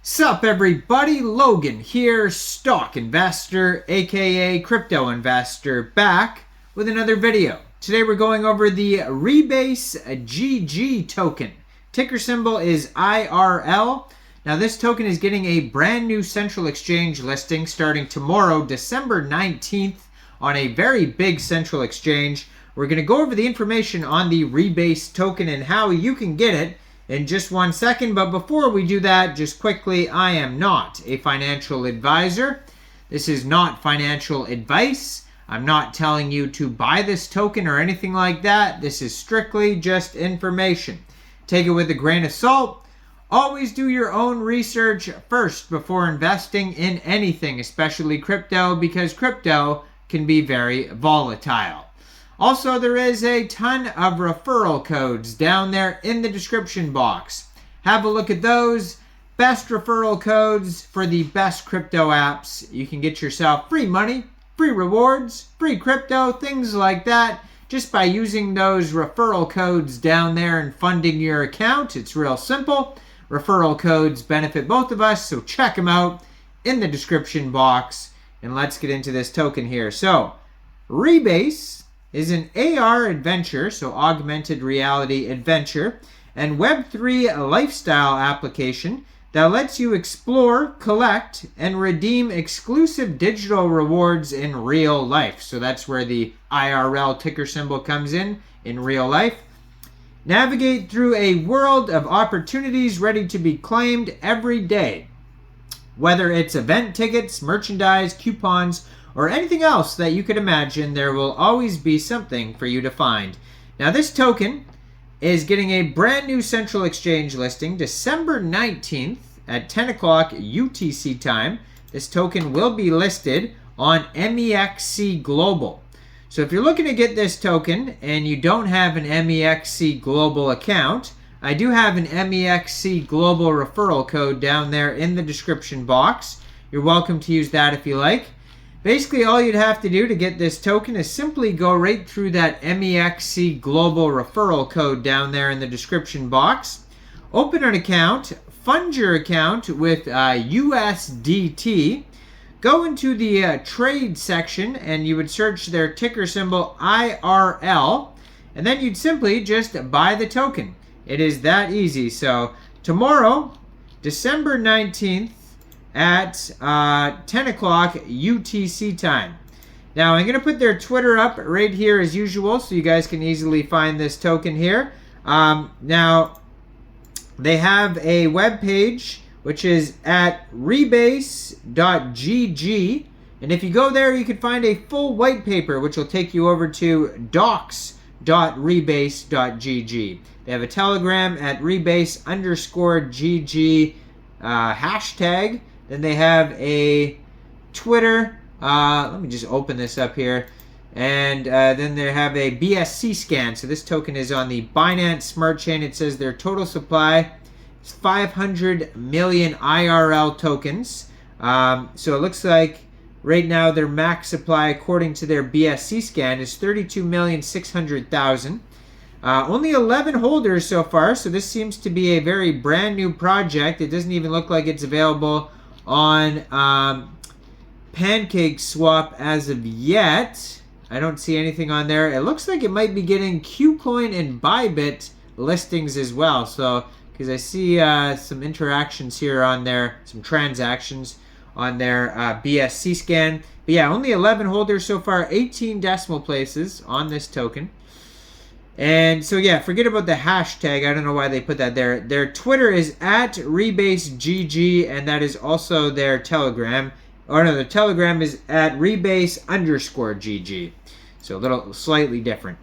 Sup everybody, Logan here, stock investor, aka crypto investor, back with another video. Today we're going over the Rebasegg token. Ticker symbol is IRL. Now this token is getting a brand new central exchange listing starting tomorrow, December 19th, on a very big central exchange. We're going to go over the information on the Rebase token and how you can get it in just 1 second. But before we do that, just quickly, I am not a financial advisor. This is not financial advice. I'm not telling you to buy this token or anything like that. This is strictly just information. Take it with a grain of salt. Always do your own research first before investing in anything, especially crypto, because crypto can be very volatile. Also, there is a ton of referral codes down there in the description box. Have a look at those. Best referral codes for the best crypto apps. You can get yourself free money, free rewards, free crypto, things like that, just by using those referral codes down there and funding your account. It's real simple. Referral codes benefit both of us, so check them out in the description box. And let's get into this token here. So, Rebase is an AR adventure, so augmented reality adventure, and Web3 lifestyle application that lets you explore, collect, and redeem exclusive digital rewards in real life. So that's where the IRL ticker symbol comes in real life. Navigate through a world of opportunities ready to be claimed every day. Whether it's event tickets, merchandise, coupons, or anything else that you could imagine, there will always be something for you to find. Now this token is getting a brand new central exchange listing December 19th at 10 o'clock UTC time. This token will be listed on Mexc Global. So if you're looking to get this token and you don't have an Mexc Global account, I do have an Mexc Global referral code down there in the description box. You're welcome to use that if you like. Basically, all you'd have to do to get this token is simply go right through that Mexc Global referral code down there in the description box. Open an account, fund your account with USDT. Go into the trade section and you would search their ticker symbol IRL. And then you'd simply just buy the token. It is that easy. So tomorrow, December 19th, at 10 o'clock UTC time. Now I'm going to put their Twitter up right here as usual so you guys can easily find this token here. Now they have a web page which is at rebase.gg, and if you go there you can find a full white paper which will take you over to docs.rebase.gg. They have a Telegram at rebase_gg hashtag. Then they have a Twitter. Let me just open this up here. And then they have a BSC scan. So this token is on the Binance Smart Chain. It says their total supply is 500 million IRL tokens. So it looks like right now their max supply, according to their BSC scan, is 32,600,000. Only 11 holders so far. So this seems to be a very brand new project. It doesn't even look like it's available on PancakeSwap as of yet. I don't see anything on there. It looks like it might be getting Kucoin and Bybit listings as well. So, because I see some interactions here on there, some transactions on their BSC scan. But yeah, only 11 holders so far, 18 decimal places on this token. And so yeah, forget about the hashtag. I don't know why they put that there. Their Twitter is at @rebasegg, and that is also their Telegram. Or no, their Telegram is at rebase_gg. So a little slightly different.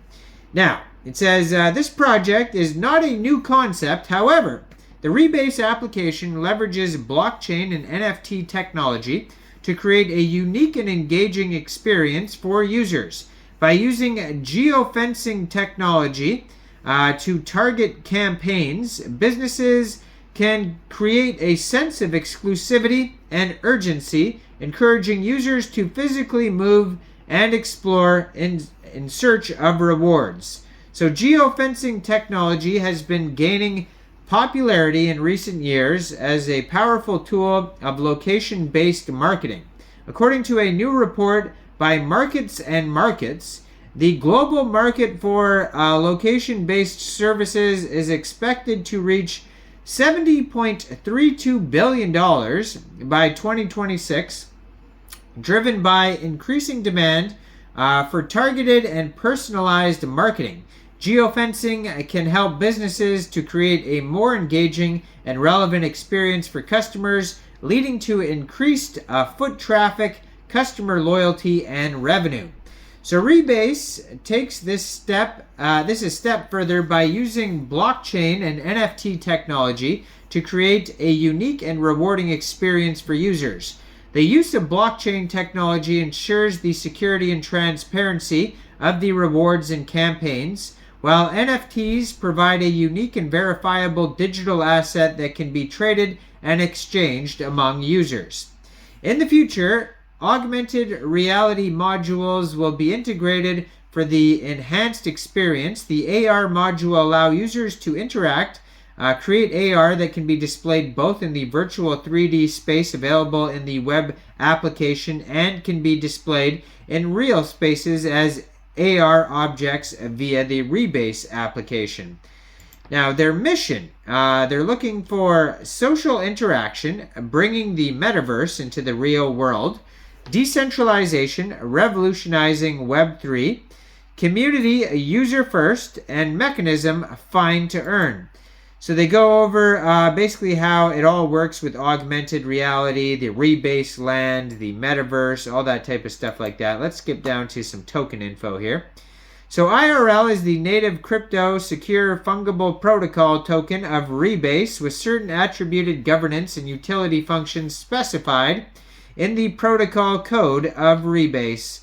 Now, it says this project is not a new concept. However, the Rebase application leverages blockchain and NFT technology to create a unique and engaging experience for users. By using geofencing technology to target campaigns, businesses can create a sense of exclusivity and urgency, encouraging users to physically move and explore in search of rewards. So geofencing technology has been gaining popularity in recent years as a powerful tool of location-based marketing. According to a new report by Markets and Markets, the global market for location-based services is expected to reach $70.32 billion by 2026, driven by increasing demand for targeted and personalized marketing. Geofencing can help businesses to create a more engaging and relevant experience for customers, leading to increased foot traffic, customer loyalty, and revenue. So Rebase takes this a step further by using blockchain and NFT technology to create a unique and rewarding experience for users. The use of blockchain technology ensures the security and transparency of the rewards and campaigns, while NFTs provide a unique and verifiable digital asset that can be traded and exchanged among users. In the future, augmented reality modules will be integrated for the enhanced experience. The AR module allows users to interact, create AR that can be displayed both in the virtual 3D space available in the web application and can be displayed in real spaces as AR objects via the Rebase application. Now, their mission, they're looking for social interaction, bringing the metaverse into the real world, decentralization, revolutionizing Web3, community user-first, and mechanism fine to earn. So they go over basically how it all works with augmented reality, the Rebase land, the metaverse, all that type of stuff like that. Let's skip down to some token info here. So IRL is the native crypto secure fungible protocol token of Rebase with certain attributed governance and utility functions specified in the protocol code of Rebase.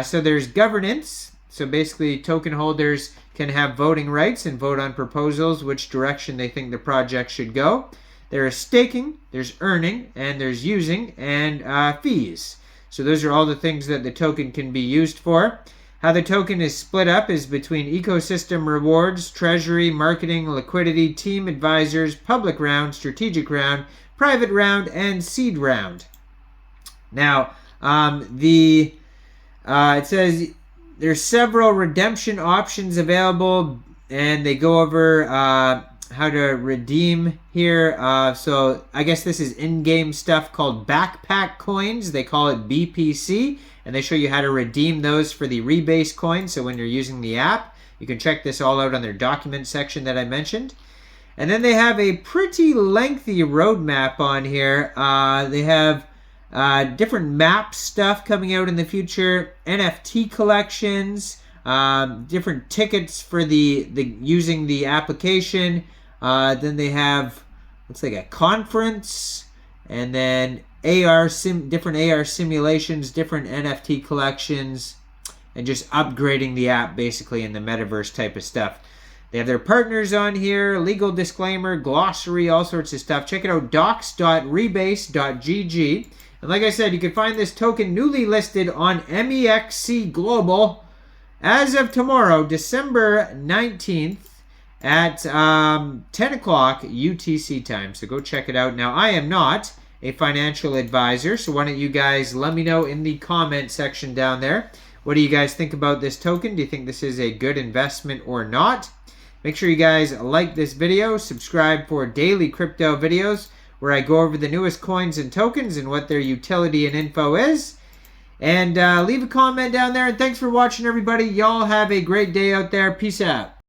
So there's governance. So basically token holders can have voting rights and vote on proposals, which direction they think the project should go. There is staking, there's earning, and there's using, and fees. So those are all the things that the token can be used for. How the token is split up is between ecosystem rewards, treasury, marketing, liquidity, team advisors, public round, strategic round, private round, and seed round. Now, it says there's several redemption options available, and they go over how to redeem here. So I guess this is in-game stuff called backpack coins. They call it BPC, and they show you how to redeem those for the Rebase coin. So when you're using the app, you can check this all out on their document section that I mentioned. And then they have a pretty lengthy roadmap on here. They have different map stuff coming out in the future, NFT collections, different tickets for the using the application. Then they have, looks like a conference, and then different AR simulations, different NFT collections, and just upgrading the app basically in the metaverse type of stuff. They have their partners on here, legal disclaimer, glossary, all sorts of stuff. Check it out, docs.rebase.gg. And like I said, you can find this token newly listed on Mexc Global as of tomorrow, December 19th at 10 o'clock UTC time. So go check it out. Now, I am not a financial advisor, so why don't you guys let me know in the comment section down there. What do you guys think about this token? Do you think this is a good investment or not? Make sure you guys like this video, subscribe for daily crypto videos, where I go over the newest coins and tokens and what their utility and info is. And leave a comment down there. And thanks for watching, everybody. Y'all have a great day out there. Peace out.